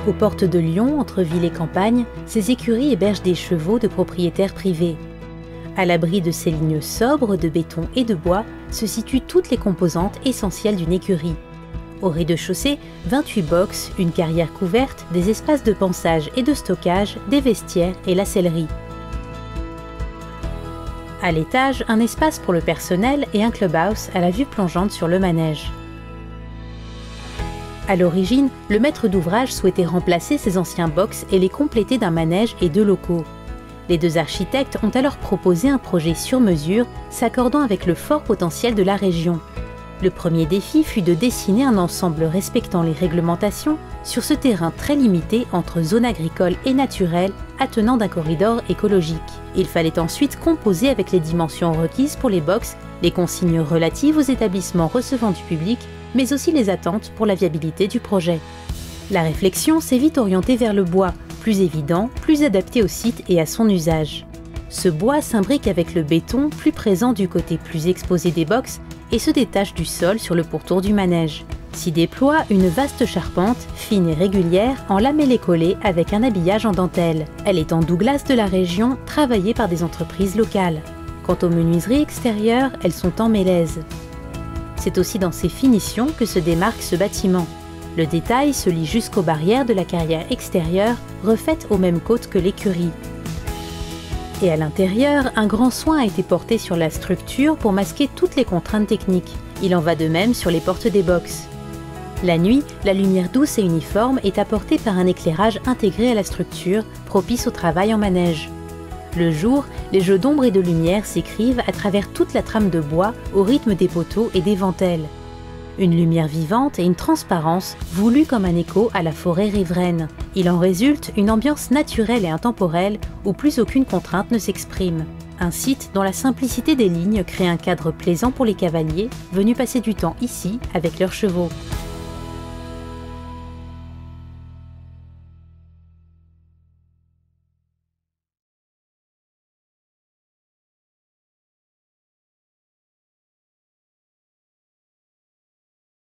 Aux portes de Lyon, entre ville et campagne, ces écuries hébergent des chevaux de propriétaires privés. À l'abri de ces lignes sobres de béton et de bois se situent toutes les composantes essentielles d'une écurie. Au rez-de-chaussée, 28 boxes, une carrière couverte, des espaces de pansage et de stockage, des vestiaires et la sellerie. À l'étage, un espace pour le personnel et un clubhouse à la vue plongeante sur le manège. À l'origine, le maître d'ouvrage souhaitait remplacer ces anciens box et les compléter d'un manège et 2 locaux. Les 2 architectes ont alors proposé un projet sur mesure, s'accordant avec le fort potentiel de la région. Le premier défi fut de dessiner un ensemble respectant les réglementations sur ce terrain très limité entre zone agricole et naturelle, attenant d'un corridor écologique. Il fallait ensuite composer avec les dimensions requises pour les box, les consignes relatives aux établissements recevant du public, mais aussi les attentes pour la viabilité du projet. La réflexion s'est vite orientée vers le bois, plus évident, plus adapté au site et à son usage. Ce bois s'imbrique avec le béton, plus présent du côté plus exposé des box, et se détache du sol sur le pourtour du manège. S'y déploie une vaste charpente, fine et régulière, en lamellé collé avec un habillage en dentelle. Elle est en douglas de la région, travaillée par des entreprises locales. Quant aux menuiseries extérieures, elles sont en mélèze. C'est aussi dans ses finitions que se démarque ce bâtiment. Le détail se lie jusqu'aux barrières de la carrière extérieure, refaites aux mêmes côtes que l'écurie. Et à l'intérieur, un grand soin a été porté sur la structure pour masquer toutes les contraintes techniques. Il en va de même sur les portes des box. La nuit, la lumière douce et uniforme est apportée par un éclairage intégré à la structure, propice au travail en manège. Le jour, les jeux d'ombre et de lumière s'écrivent à travers toute la trame de bois au rythme des poteaux et des ventelles. Une lumière vivante et une transparence voulue comme un écho à la forêt riveraine. Il en résulte une ambiance naturelle et intemporelle où plus aucune contrainte ne s'exprime. Un site dont la simplicité des lignes crée un cadre plaisant pour les cavaliers venus passer du temps ici avec leurs chevaux.